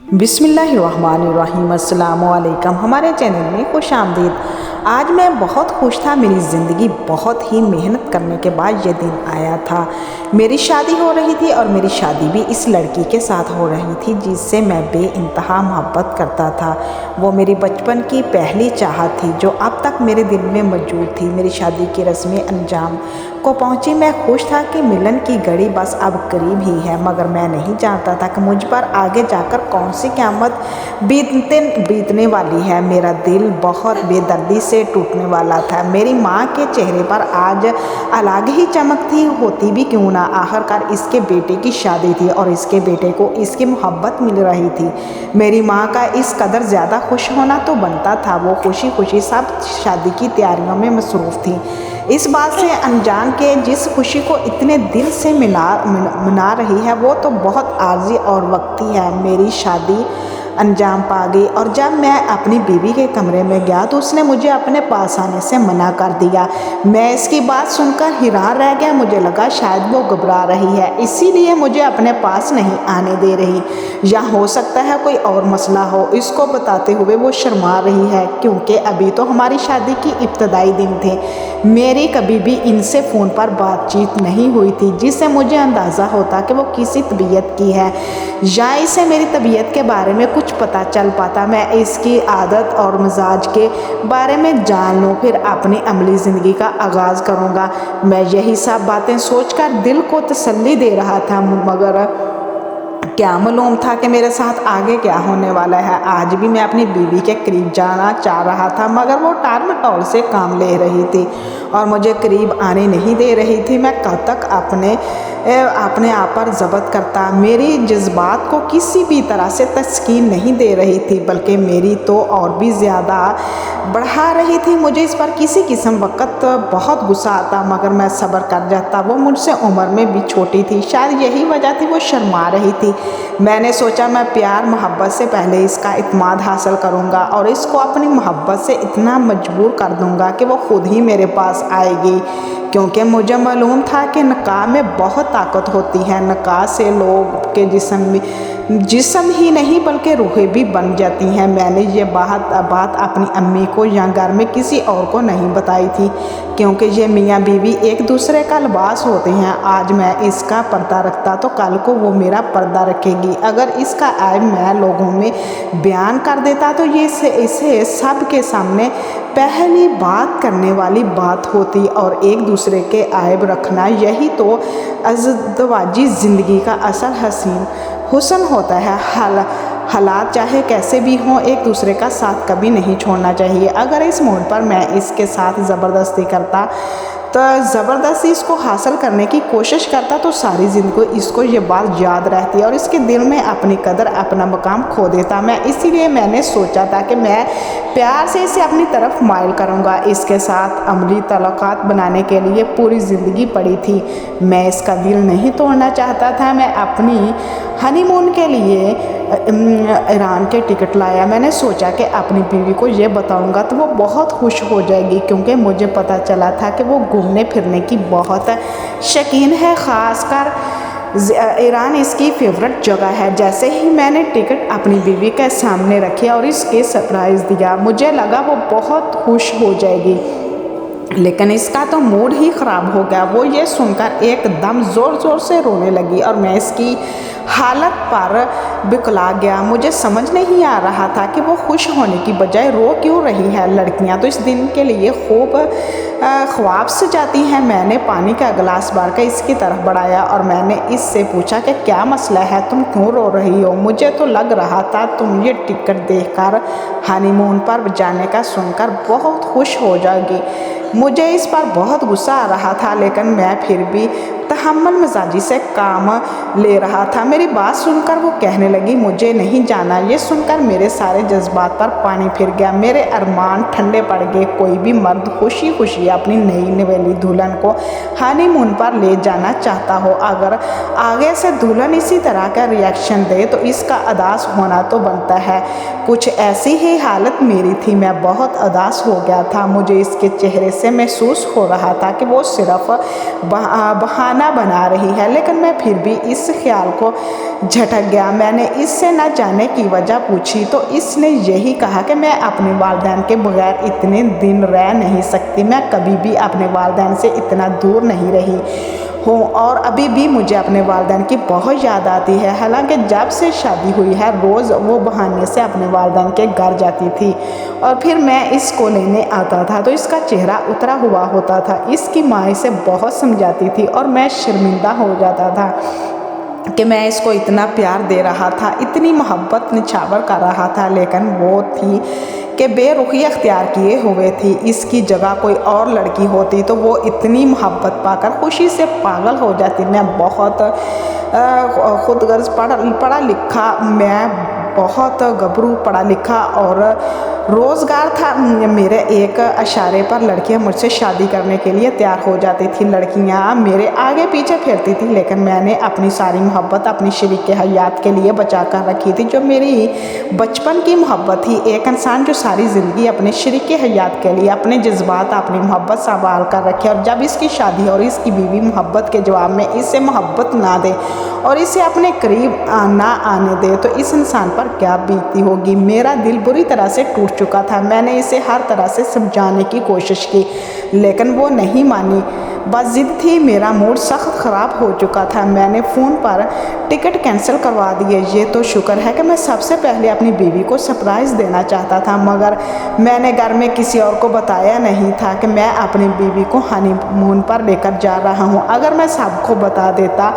बिस्मिल्लाहिर्रहमानिर्रहीम। अस्सलामु अलैकुम। हमारे चैनल में खुश आमदीद। आज मैं बहुत खुश था। मेरी ज़िंदगी बहुत ही मेहनत करने के बाद ये दिन आया था। मेरी शादी हो रही थी और मेरी शादी भी इस लड़की के साथ हो रही थी जिससे मैं बेइंतहा मोहब्बत करता था। वो मेरी बचपन की पहली चाहत थी जो अब तक मेरे दिल में मौजूद थी। मेरी शादी की रस्में अंजाम को पहुंची। मैं खुश था कि मिलन की घड़ी बस अब करीब ही है, मगर मैं नहीं जानता था कि मुझ पर आगे जाकर कौन सी क़यामत बीतने वाली है। मेरा दिल बहुत बेदर्दी से टूटने वाला था। मेरी माँ के चेहरे पर आज अलग ही चमक थी, होती भी क्यों ना। आखिरकार इसके बेटे की शादी थी और इसके बेटे को इसकी मोहब्बत मिल रही थी। मेरी माँ का इस कदर ज़्यादा खुश होना तो बनता था। वो खुशी खुशी सब शादी की तैयारियों में मसरूफ़ थी, इस बात से अनजान के जिस खुशी को इतने दिल से मना रही है वो तो बहुत आर्जी और वक्ती है। मेरी शादी अंजाम पा गई और जब मैं अपनी बीवी के कमरे में गया तो उसने मुझे अपने पास आने से मना कर दिया। मैं इसकी बात सुनकर हैरान रह गया। मुझे लगा शायद वो घबरा रही है, इसीलिए मुझे अपने पास नहीं आने दे रही, या हो सकता है कोई और मसला हो। इसको बताते हुए वो शर्मा रही है क्योंकि अभी तो हमारी शादी की इब्तदाई दिन थे। मेरी कभी भी इनसे फ़ोन पर बातचीत नहीं हुई थी जिससे मुझे अंदाज़ा होता कि वो किसी तबीयत की है या इसे मेरी तबीयत के बारे में कुछ पता चल पाता। मैं इसकी आदत और मिजाज के बारे में जान लूँ, फिर अपनी अमली ज़िंदगी का आगाज़ करूँगा। मैं यही सब बातें सोचकर दिल को तसल्ली दे रहा था, मगर क्या मालूम था कि मेरे साथ आगे क्या होने वाला है। आज भी मैं अपनी बीवी के करीब जाना चाह रहा था, मगर वो टाल मटोल से काम ले रही थी और मुझे करीब आने नहीं दे रही थी। मैं कब तक अपने आप पर ज़ब्त करता। मेरी जज्बात को किसी भी तरह से तस्कीन नहीं दे रही थी, बल्कि मेरी तो और भी ज़्यादा बढ़ा रही थी। मुझे इस पर किसी किस्म वक़्त बहुत गुस्सा आता, मगर मैं सब्र कर जाता। वो मुझसे उम्र में भी छोटी थी, शायद यही वजह थी वो शर्मा रही थी। मैंने सोचा मैं प्यार मोहब्बत से पहले इसका इत्मीनान हासिल करूँगा और इसको अपनी मोहब्बत से इतना मजबूर कर दूँगा कि वो खुद ही मेरे पास आएगी, क्योंकि मुझे मालूम था कि निकाह में बहुत ताकत होती है। निकाह से लोग के जिस्म ही नहीं बल्कि रूहें भी बन जाती हैं। मैंने ये बात अपनी अम्मी को या घर में किसी और को नहीं बताई थी, क्योंकि ये मियाँ बीवी एक दूसरे का लिबास होते हैं। आज मैं इसका पर्दा रखता तो कल को वो मेरा पर्दा रखेगी। अगर इसका ऐब मैं लोगों में बयान कर देता तो ये इसे सब के सामने पहली बात करने वाली बात होती, और एक दूसरे के ऐब रखना यही तो अज़दवाजी ज़िंदगी का असल हुस्न होता है। हालात चाहे कैसे भी हों, एक दूसरे का साथ कभी नहीं छोड़ना चाहिए। अगर इस मोड़ पर मैं इसके साथ ज़बरदस्ती करता तो ज़बरदस्ती इसको हासिल करने की कोशिश करता तो सारी ज़िंदगी इसको ये बात याद रहती और इसके दिल में अपनी कदर अपना मकाम खो देता। इसीलिए मैंने सोचा था कि मैं प्यार से इसे अपनी तरफ माइल करूँगा। इसके साथ अमली तल्लुकात बनाने के लिए पूरी ज़िंदगी पड़ी थी। मैं इसका दिल नहीं तोड़ना चाहता था। मैं अपनी हनीमून के लिए ईरान के टिकट लाया। मैंने सोचा कि अपनी बीवी को ये बताऊंगा तो वो बहुत खुश हो जाएगी, क्योंकि मुझे पता चला था कि वो घूमने फिरने की बहुत शौकीन है, ख़ासकर ईरान इसकी फेवरेट जगह है। जैसे ही मैंने टिकट अपनी बीवी के सामने रखे और इसके सरप्राइज़ दिया, मुझे लगा वो बहुत खुश हो जाएगी, लेकिन इसका तो मूड ही ख़राब हो गया। वो ये सुनकर एकदम ज़ोर ज़ोर से रोने लगी और मैं इसकी हालत पर बिकला गया। मुझे समझ नहीं आ रहा था कि वो खुश होने की बजाय रो क्यों रही है। लड़कियां तो इस दिन के लिए खूब ख्वाब से जाती हैं। मैंने पानी का गिलास भरकर इसकी तरफ बढ़ाया और मैंने इससे पूछा कि क्या मसला है, तुम क्यों रो रही हो? मुझे तो लग रहा था तुम ये टिकट देखकर हनीमून पर जाने का सुनकर बहुत खुश हो जाएगी। मुझे इस पर बहुत गुस्सा आ रहा था, लेकिन मैं फिर भी तहम्मुल मिजाजी से काम ले रहा था। मेरी बात सुनकर वो कहने लगी मुझे नहीं जाना। ये सुनकर मेरे सारे जज्बात पर पानी फिर गया। मेरे अरमान ठंडे पड़ गए। कोई भी मर्द खुशी खुशी अपनी नई नवेली दुल्हन को हनीमून पर ले जाना चाहता हो, अगर आगे से दुल्हन इसी तरह का रिएक्शन दे तो इसका अदास होना तो बनता है। कुछ ऐसी ही हालत मेरी थी। मैं बहुत अदास हो गया था। मुझे इसके चेहरे से महसूस हो रहा था कि वो सिर्फ बहाना बना रही है, लेकिन मैं फिर भी इस ख्याल को झटक गया। मैंने इससे न जाने की वजह पूछी तो इसने यही कहा कि मैं अपने वालिदैन के बगैर इतने दिन रह नहीं सकती। मैं कभी भी अपने वालिदैन से इतना दूर नहीं रही हूँ और अभी भी मुझे अपने वालिदैन की बहुत याद आती है। हालांकि जब से शादी हुई है रोज़ वो बहाने से अपने वालिदैन के घर जाती थी और फिर मैं इसको लेने आता था तो इसका चेहरा उतरा हुआ होता था। इसकी माँ इसे बहुत समझाती थी और मैं शर्मिंदा हो जाता था कि मैं इसको इतना प्यार दे रहा था, इतनी मोहब्बत निछावर कर रहा था, लेकिन वो थी कि बेरुखी अख्तियार किए हुए थी। इसकी जगह कोई और लड़की होती तो वो इतनी मोहब्बत पाकर खुशी से पागल हो जाती। मैं बहुत खुदगर्ज पढ़ा लिखा, मैं बहुत गबरू पढ़ा लिखा और रोज़गार था मेरे एक इशारे पर लड़कियां मुझसे शादी करने के लिए तैयार हो जाती थी। लड़कियां मेरे आगे पीछे फिरती थी, लेकिन मैंने अपनी सारी मोहब्बत अपनी शरीक हयात के लिए बचा कर रखी थी, जो मेरी बचपन की मोहब्बत थी। एक इंसान जो सारी ज़िंदगी अपने शरीक हयात के लिए अपने जज्बात अपनी मोहब्बत संभाल कर रखे और जब इसकी शादी और इसकी बीवी मोहब्बत के जवाब में इससे मोहब्बत ना दे और इसे अपने करीब ना आने दे तो इस इंसान पर क्या बीती होगी। मेरा दिल बुरी तरह से टूट चुका था। मैंने इसे हर तरह से समझाने की कोशिश की, लेकिन वो नहीं मानी। बस जिद थी। मेरा मूड सख्त ख़राब हो चुका था। मैंने फ़ोन पर टिकट कैंसिल करवा दिए। ये तो शुक्र है कि मैं सबसे पहले अपनी बीवी को सरप्राइज़ देना चाहता था, मगर मैंने घर में किसी और को बताया नहीं था कि मैं अपनी बीवी को हनीमून पर लेकर जा रहा हूँ। अगर मैं सबको बता देता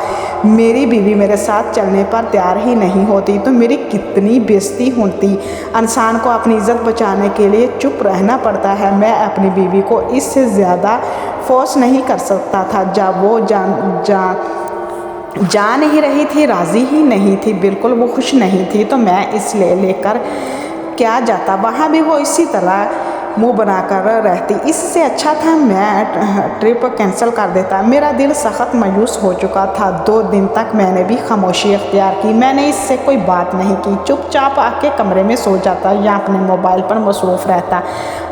मेरी बीवी मेरे साथ चलने पर तैयार ही नहीं होती तो मेरी कितनी बेइज्जती होती। इंसान को अपनी इज़्ज़त बचाने के लिए चुप रहना पड़ता है। मैं अपनी बीवी को इससे ज़्यादा फोर्स नहीं कर सकता था। जब वो जा नहीं रही थी, राज़ी ही नहीं थी, बिल्कुल वो खुश नहीं थी, तो मैं इसलिए लेकर क्या जाता। वहाँ भी वो इसी तरह मुंह बनाकर रहती। इससे अच्छा था मैं ट्रिप कैंसिल कर देता। मेरा दिल सख्त मायूस हो चुका था। 2 दिन तक मैंने भी खामोशी अख्तियार की। मैंने इससे कोई बात नहीं की, चुपचाप आके कमरे में सो जाता या अपने मोबाइल पर मसरूफ़ रहता।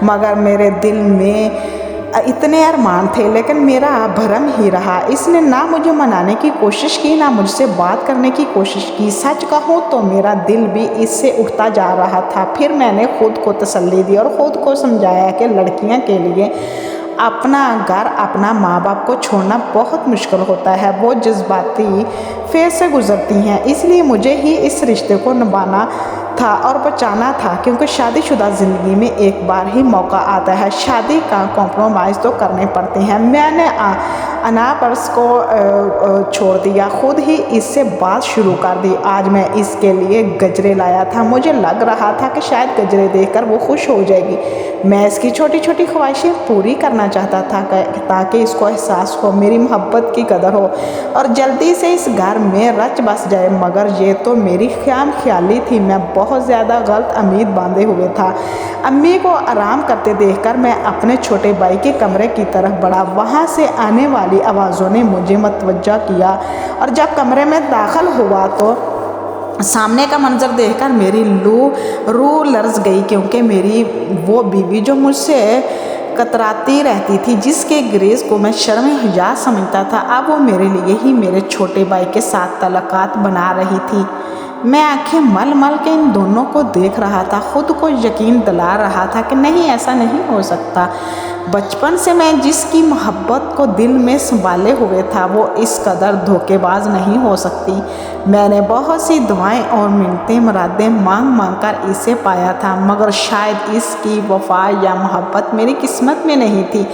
मगर मेरे दिल में इतने अरमान थे, लेकिन मेरा भरम ही रहा। इसने ना मुझे मनाने की कोशिश की, ना मुझसे बात करने की कोशिश की। सच कहूँ तो मेरा दिल भी इससे उठता जा रहा था। फिर मैंने खुद को तसल्ली दी और ख़ुद को समझाया कि लड़कियां के लिए अपना घर, अपना माँ बाप को छोड़ना बहुत मुश्किल होता है। वो जज्बाती फेज़ से गुजरती हैं, इसलिए मुझे ही इस रिश्ते को निभाना था और बचाना था, क्योंकि शादीशुदा ज़िंदगी में एक बार ही मौका आता है। शादी का कॉम्प्रोमाइज़ तो करने पड़ते हैं। मैंने अनापर्स को छोड़ दिया, खुद ही इससे बात शुरू कर दी। आज मैं इसके लिए गजरे लाया था। मुझे लग रहा था कि शायद गजरे देखकर वो खुश हो जाएगी। मैं इसकी छोटी छोटी ख्वाहिशें पूरी करना चाहता था ताकि इसको एहसास हो, मेरी मोहब्बत की कदर हो और जल्दी से इस घर में रच बस जाए। मगर ये तो मेरी ख्याली थी। मैं बहुत ज़्यादा गलत उम्मीद बांधे हुए था। अम्मी को आराम करते देखकर मैं अपने छोटे भाई के कमरे की तरफ बढ़ा। वहाँ से आने वाली आवाज़ों ने मुझे मतवज्जा किया और जब कमरे में दाखिल हुआ तो सामने का मंजर देखकर मेरी रूह लर्ज गई, क्योंकि मेरी वो बीवी जो मुझसे कतराती रहती थी, जिसके ग्रेस को मैं शर्म हिजा समझता था, अब वो मेरे लिए ही मेरे छोटे भाई के साथ तलकात बना रही थी। मैं आंखें मल मल के इन दोनों को देख रहा था, खुद को यकीन दिला रहा था कि नहीं, ऐसा नहीं हो सकता। बचपन से मैं जिसकी मोहब्बत को दिल में संभाले हुए था वो इस कदर धोखेबाज नहीं हो सकती। मैंने बहुत सी दुआएं और मिन्नतें मुरादें मांग कर इसे पाया था, मगर शायद इसकी वफा या मोहब्बत मेरी किस्मत में नहीं थी।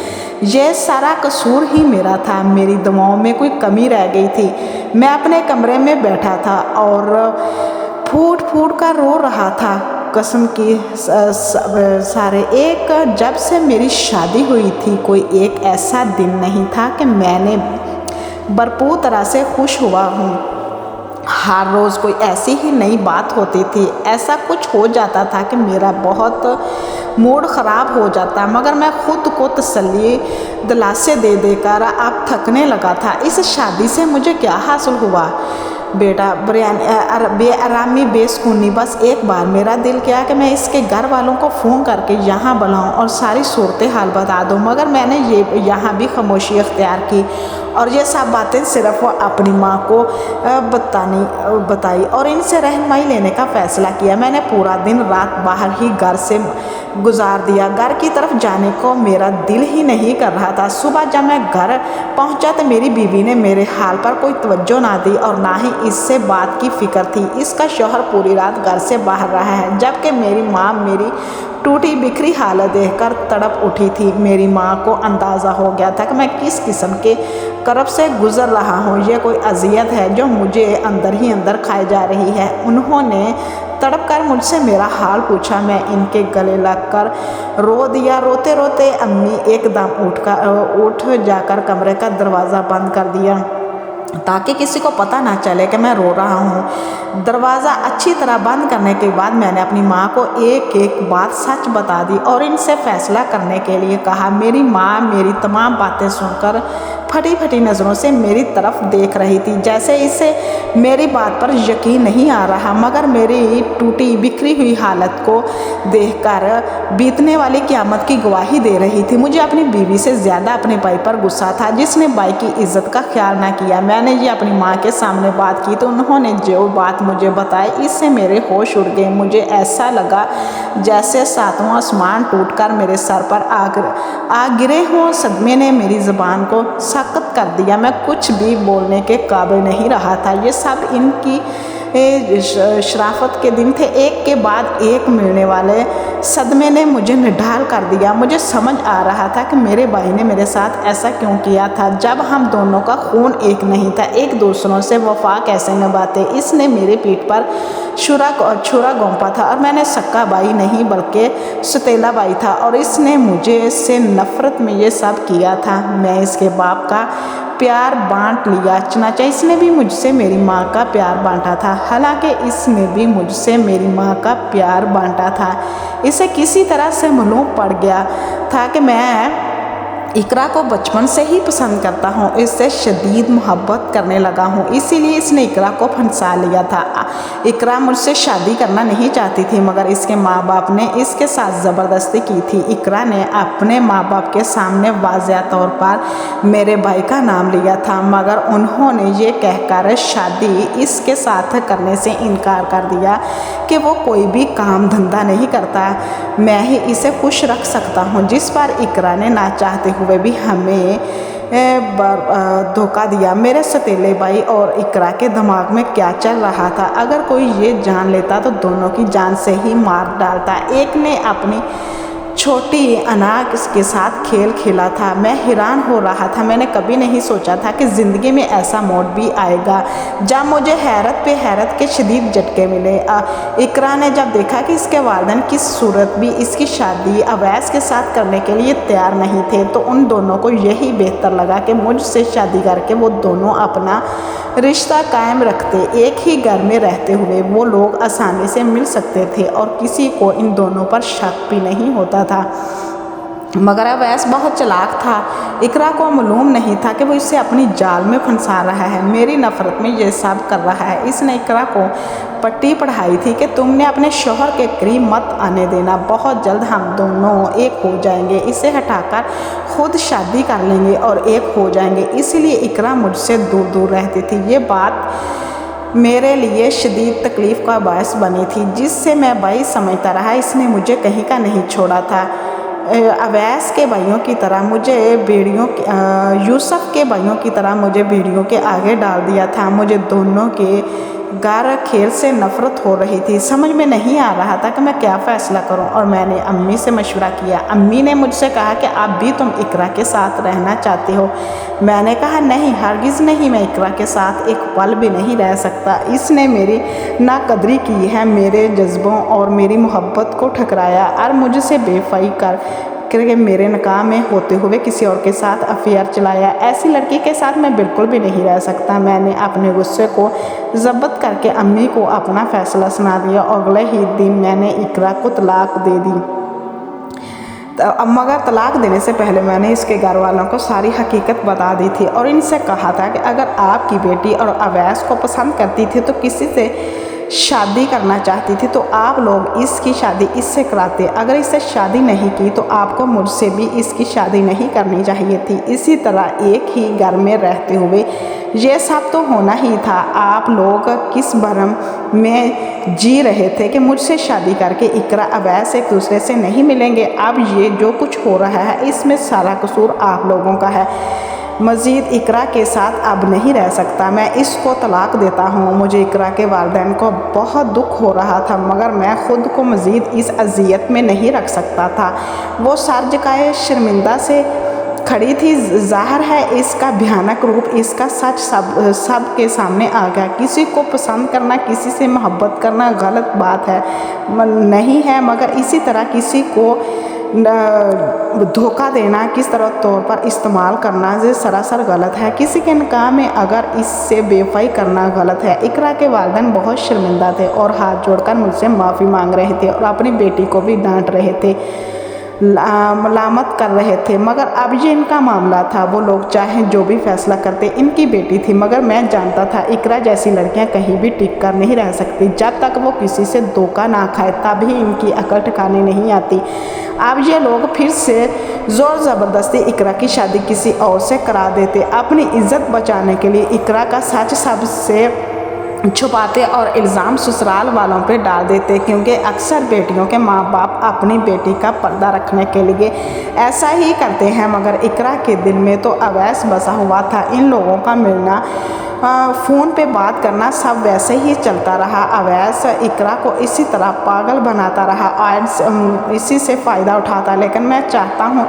यह सारा कसूर ही मेरा था। मेरी दुआओं में कोई कमी रह गई थी। मैं अपने कमरे में बैठा था और फूट फूट कर रो रहा था। कसम की सारे एक जब से मेरी शादी हुई थी कोई एक ऐसा दिन नहीं था कि मैंने भरपूर तरह से खुश हुआ हूँ। हर रोज़ कोई ऐसी ही नई बात होती थी। ऐसा कुछ हो जाता था कि मेरा बहुत मूड ख़राब हो जाता, मगर मैं खुद को तसल्ली दिलासे दे देकर अब थकने लगा था। इस शादी से मुझे क्या हासिल हुआ? बेटा बेआरामी बेसुकूनी, बस एक बार मेरा दिल किया कि मैं इसके घर वालों को फ़ोन करके यहाँ बुलाऊँ और सारी सूरत हाल बता दूँ, मगर मैंने ये यहाँ भी खामोशी अख्तियार की और ये सब बातें सिर्फ वो अपनी माँ को बताई और इनसे रहनुमाई लेने का फ़ैसला किया। मैंने पूरा दिन रात बाहर ही घर से गुजार दिया। घर की तरफ जाने को मेरा दिल ही नहीं कर रहा था। सुबह जब मैं घर पहुंचा तो मेरी बीवी ने मेरे हाल पर कोई तवज्जो ना दी और ना ही इससे बात की फिक्र थी। इसका शौहर पूरी रात घर से बाहर रहा है, जबकि मेरी माँ मेरी टूटी बिखरी हालत देखकर तड़प उठी थी। मेरी माँ को अंदाज़ा हो गया था कि मैं किस किस्म के कर्ब से गुज़र रहा हूँ। ये कोई अजियत है जो मुझे अंदर ही अंदर खाई जा रही है। उन्होंने तड़प कर मुझसे मेरा हाल पूछा। मैं इनके गले लगकर रो दिया। रोते रोते अम्मी एकदम उठ जाकर कमरे का दरवाज़ा बंद कर दिया ताकि किसी को पता ना चले कि मैं रो रहा हूँ। दरवाज़ा अच्छी तरह बंद करने के बाद मैंने अपनी माँ को एक एक बात सच बता दी और इनसे फ़ैसला करने के लिए कहा। मेरी माँ मेरी तमाम बातें सुनकर फटी फटी नज़रों से मेरी तरफ देख रही थी, जैसे इसे मेरी बात पर यकीन नहीं आ रहा, मगर मेरी टूटी बिखरी हुई हालत को देखकर बीतने वाली क़यामत की गवाही दे रही थी। मुझे अपनी बीवी से ज़्यादा अपने भाई पर गुस्सा था, जिसने भाई की इज्जत का ख्याल ना किया। मैंने ये अपनी माँ के सामने बात की तो उन्होंने जो बात मुझे बताई, इससे मेरे होश उड़ गए। मुझे ऐसा लगा जैसे सातवां आसमान टूटकर मेरे सर पर आ गिरे हों। सदमे ने मेरी ज़ुबान को सख्त कर दिया। मैं कुछ भी बोलने के काबिल नहीं रहा था। ये सब इनकी शराफत के दिन थे। एक के बाद एक मिलने वाले सदमे ने मुझे निढाल कर दिया। मुझे समझ आ रहा था कि मेरे भाई ने मेरे साथ ऐसा क्यों किया था, जब हम दोनों का खून एक नहीं था। एक दूसरों से वफा कैसे निभाते। इसने मेरे पीठ पर छुरा घोंपा था और मैंने सक्का भाई नहीं बल्कि सतीला भाई था, और इसने मुझे से नफ़रत में ये सब किया था। मैं इसके बाप का प्यार बांट लिया, चनाचा इसने भी मुझसे मेरी माँ का प्यार बांटा था। हालांकि इसने भी मुझसे मेरी माँ का प्यार बांटा था। इसे किसी तरह से मालूम पड़ गया था कि मैं इकरा को बचपन से ही पसंद करता हूँ, इससे शदीद मोहब्बत करने लगा हूँ, इसीलिए इसने इकरा को फंसा लिया था। इकरा मुझसे शादी करना नहीं चाहती थी, मगर इसके माँ बाप ने इसके साथ ज़बरदस्ती की थी। इकरा ने अपने माँ बाप के सामने वाज़ेह तौर पर मेरे भाई का नाम लिया था, मगर उन्होंने ये कहकर शादी इसके साथ करने से इनकार कर दिया कि वो कोई भी काम धंधा नहीं करता, मैं ही इसे खुश रख सकता हूँ। जिस पर इकरा ने ना चाहते हुए भी हमें धोखा दिया। मेरे सतीले भाई और इकरा के दिमाग में क्या चल रहा था, अगर कोई ये जान लेता तो दोनों की जान से ही मार डालता। एक ने अपनी छोटी अनाक के साथ खेल खेला था। मैं हैरान हो रहा था। मैंने कभी नहीं सोचा था कि ज़िंदगी में ऐसा मोड़ भी आएगा जब मुझे हैरत पे हैरत के शदीद झटके मिले। इकरा ने जब देखा कि इसके वालिदैन किस सूरत भी इसकी शादी अवैस के साथ करने के लिए तैयार नहीं थे, तो उन दोनों को यही बेहतर लगा कि मुझसे शादी करके वो दोनों अपना रिश्ता कायम रखते। एक ही घर में रहते हुए वो लोग आसानी से मिल सकते थे और किसी को इन दोनों पर शक भी नहीं होता था। मगर अवैस बहुत चालाक था। इकरा को मालूम नहीं था कि वो इसे अपनी जाल में फंसा रहा है, मेरी नफ़रत में ये सब कर रहा है। इसने इकरा को पट्टी पढ़ाई थी कि तुमने अपने शौहर के करीब मत आने देना, बहुत जल्द हम दोनों एक हो जाएंगे, इसे हटाकर खुद शादी कर लेंगे और एक हो जाएंगे। इसीलिए इकरा मुझसे दूर दूर रहती थी। ये बात मेरे लिए शदीद तकलीफ़ का बायस बनी थी, जिससे मैं भाई समझता रहा। इसने मुझे कहीं का नहीं छोड़ा था। अवैस के भाइयों की तरह मुझे यूसुफ के भाइयों की तरह मुझे बेड़ियों के आगे डाल दिया था। मुझे दोनों के गार खेल से नफ़रत हो रही थी। समझ में नहीं आ रहा था कि मैं क्या फ़ैसला करूं, और मैंने अम्मी से मशवरा किया। अम्मी ने मुझसे कहा कि अब भी तुम इकरा के साथ रहना चाहती हो। मैंने कहा नहीं, हरगिज़ नहीं, मैं इकरा के साथ एक पल भी नहीं रह सकता। इसने मेरी नाकदरी की है, मेरे जज्बों और मेरी मोहब्बत को ठकराया और मुझसे बेवफाई करके मेरे निकाह में होते हुए किसी और के साथ अफेयर चलाया। ऐसी लड़की के साथ मैं बिल्कुल भी नहीं रह सकता। मैंने अपने गुस्से को ज़ब्त करके अम्मी को अपना फ़ैसला सुना दिया और अगले ही दिन मैंने इकरा को तलाक दे दी। मगर तलाक देने से पहले मैंने इसके घर वालों को सारी हकीकत बता दी थी और इनसे कहा था कि अगर आपकी बेटी और अवैस को पसंद करती थी तो किसी से शादी करना चाहती थी तो आप लोग इसकी शादी इससे कराते। अगर इससे शादी नहीं की तो आपको मुझसे भी इसकी शादी नहीं करनी चाहिए थी। इसी तरह एक ही घर में रहते हुए ये सब तो होना ही था। आप लोग किस भरम में जी रहे थे कि मुझसे शादी करके इकरा अवैस एक दूसरे से नहीं मिलेंगे। अब ये जो कुछ हो रहा है इसमें सारा कसूर आप लोगों का है। मज़ीद इकरा के साथ अब नहीं रह सकता, मैं इसको तलाक देता हूँ। मुझे इकरा के वालिदैन को बहुत दुख हो रहा था मगर मैं ख़ुद को मज़ीद इस अजियत में नहीं रख सकता था। वो सर झुकाए शर्मिंदा से खड़ी थी। ज़ाहिर है इसका भयानक रूप, इसका सच सब के सामने आ गया। किसी को पसंद करना, किसी से मोहब्बत करना गलत बात है नहीं है, मगर इसी तरह किसी को धोखा देना, किस तरह तौर पर इस्तेमाल करना ये सरासर गलत है। किसी के निकाह में अगर इससे बेवफाई करना गलत है। इकरा के वालिदैन बहुत शर्मिंदा थे और हाथ जोड़कर मुझसे माफ़ी मांग रहे थे और अपनी बेटी को भी डांट रहे थे, मलामत कर रहे थे। मगर अब ये इनका मामला था, वो लोग चाहे जो भी फैसला करते, इनकी बेटी थी। मगर मैं जानता था इकरा जैसी लड़कियां कहीं भी टिक कर नहीं रह सकती। जब तक वो किसी से धोखा ना खाए तभी इनकी अकल ठिकाने नहीं आती। अब ये लोग फिर से ज़ोर ज़बरदस्ती इकरा की शादी किसी और से करा देते, अपनी इज्जत बचाने के लिए इकरा का सच सबसे छुपाते और इल्ज़ाम ससुराल वालों पे डाल देते, क्योंकि अक्सर बेटियों के माँ बाप अपनी बेटी का पर्दा रखने के लिए ऐसा ही करते हैं। मगर इकरा के दिल में तो अवैस बसा हुआ था। इन लोगों का मिलना, फ़ोन पे बात करना सब वैसे ही चलता रहा। अवैस इकरा को इसी तरह पागल बनाता रहा और इसी से फ़ायदा उठाता। लेकिन मैं चाहता हूँ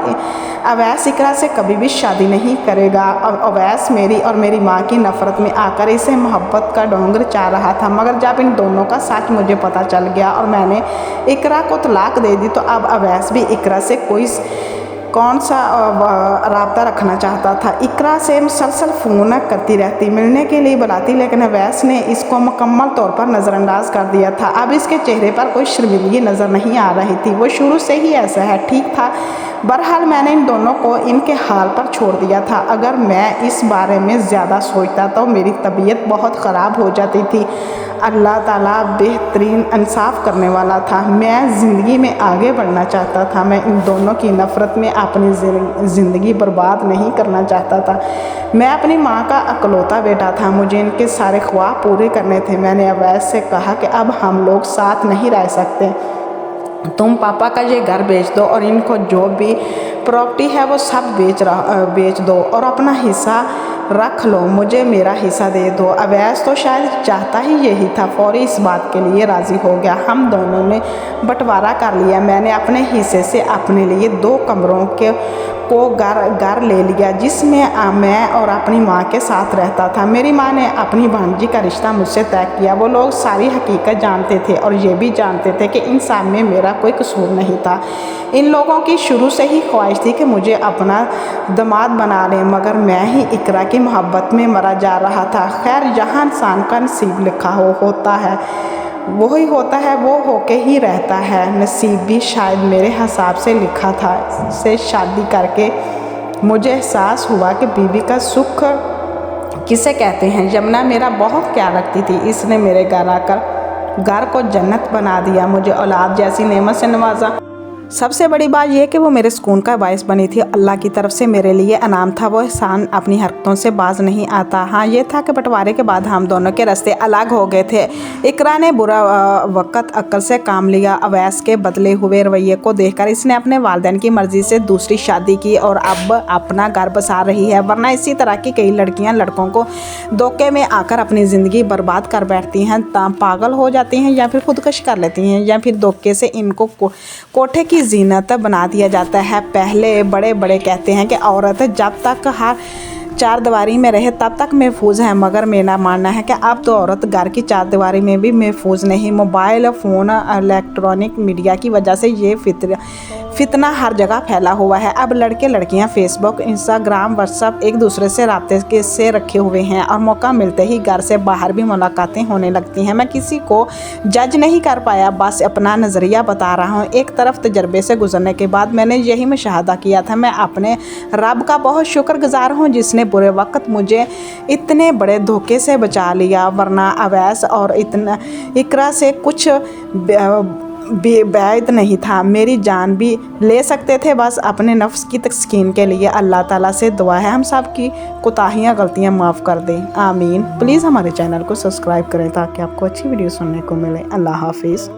अवैस इकरा से कभी भी शादी नहीं करेगा। अवैस मेरी और मेरी माँ की नफ़रत में आकर इसे मोहब्बत का डोंगर चाह रहा था। मगर जब इन दोनों का सच मुझे पता चल गया और मैंने इकरा को तलाक दे दी तो अब अवैस भी इकरा से कौन सा राब्ता रखना चाहता था। इकरा से मुसलसल फ़ोन करती रहती, मिलने के लिए बुलाती, लेकिन अवैस ने इसको मुकम्मल तौर पर नज़रअंदाज कर दिया था। अब इसके चेहरे पर कोई शर्मिंदगी नज़र नहीं आ रही थी। वो शुरू से ही ऐसा है, ठीक था। बहरहाल मैंने इन दोनों को इनके हाल पर छोड़ दिया था। अगर मैं इस बारे में ज़्यादा सोचता तो मेरी तबीयत बहुत ख़राब हो जाती थी। अल्लाह ताला बेहतरीन इंसाफ करने वाला था। मैं ज़िंदगी में आगे बढ़ना चाहता था। मैं इन दोनों की नफ़रत में अपनी ज़िंदगी बर्बाद नहीं करना चाहता था। मैं अपनी माँ का अकलौता बेटा था, मुझे इनके सारे ख्वाब पूरे करने थे। मैंने अवैस से कहा कि अब हम लोग साथ नहीं रह सकते, तुम पापा का ये घर बेच दो और इनको जो भी प्रॉपर्टी है वो सब बेच दो और अपना हिस्सा रख लो, मुझे मेरा हिस्सा दे दो। अवैस तो शायद चाहता ही यही था। फौरी इस बात के लिए राज़ी हो गया। हम दोनों ने बंटवारा कर लिया। मैंने अपने हिस्से से अपने लिए 2 कमरों को घर ले लिया, जिसमें मैं और अपनी माँ के साथ रहता था। मेरी माँ ने अपनी भांजी का रिश्ता मुझसे तय किया। वो लोग सारी हकीकत जानते थे और ये भी जानते थे कि इन सब में मेरा कोई कसूर नहीं था। इन लोगों की शुरू से ही ख्वाहिश थी कि मुझे अपना दामाद बना लें, मगर मैं ही इकरा की मोहब्बत में मरा जा रहा था। खैर, जहाँ इंसान का नसीब लिखा होता है वही होता है, वो होके ही रहता है। नसीब भी शायद मेरे हिसाब से लिखा था। से शादी करके मुझे एहसास हुआ कि बीवी का सुख किसे कहते हैं। यमुना मेरा बहुत ख्याल रखती थी। इसने मेरे घर आकर घर को जन्नत बना दिया, मुझे औलाद जैसी नेमत से नवाजा। सबसे बड़ी बात यह कि वो मेरे सुकून का बायस बनी थी। अल्लाह की तरफ से मेरे लिए इनाम था। वो एहसान अपनी हरकतों से बाज नहीं आता। हाँ, ये था कि बंटवारे के बाद हम दोनों के रास्ते अलग हो गए थे। इकरा ने बुरा वक्त अक्ल से काम लिया। अवैस के बदले हुए रवैये को देखकर इसने अपने वालिदैन की मर्ज़ी से दूसरी शादी की और अब अपना घर बसा रही है। वरना इसी तरह की कई लड़कियाँ लड़कों को धोखे में आकर अपनी ज़िंदगी बर्बाद कर बैठती हैं, पागल हो जाती हैं या फिर खुदकश कर लेती हैं, या फिर धोखे से इनको कोठे की ज़ीनत बना दिया जाता है। पहले बड़े बड़े कहते हैं कि औरत जब तक हर 4 दीवारी में रहे तब तक महफूज है, मगर मेरा मानना है कि अब तो औरत घर की 4 दीवारी में भी महफूज नहीं। मोबाइल फ़ोन, इलेक्ट्रॉनिक मीडिया की वजह से ये फितना हर जगह फैला हुआ है। अब लड़के लड़कियां फेसबुक, इंस्टाग्राम, व्हाट्सएप एक दूसरे से राब्ते से रखे हुए हैं और मौका मिलते ही घर से बाहर भी मुलाकातें होने लगती हैं। मैं किसी को जज नहीं कर पाया, बस अपना नज़रिया बता रहा हूँ। एक तरफ तजर्बे से गुजरने के बाद मैंने यही मुशाहदा किया था। मैं अपने रब का बहुत शुक्रगुजार हूँ जिसने बुरे वक्त मुझे इतने बड़े धोखे से बचा लिया, वरना अवैस और इतना इकरा से कुछ बेवैध नहीं था। मेरी जान भी ले सकते थे बस अपने नफ्स की तस्कीन के लिए। अल्लाह ताला से दुआ है हम सब की कोताहियाँ गलतियाँ माफ़ कर दें, आमीन। प्लीज़ हमारे चैनल को सब्सक्राइब करें ताकि आपको अच्छी वीडियो सुनने को मिले। अल्लाह हाफिज़।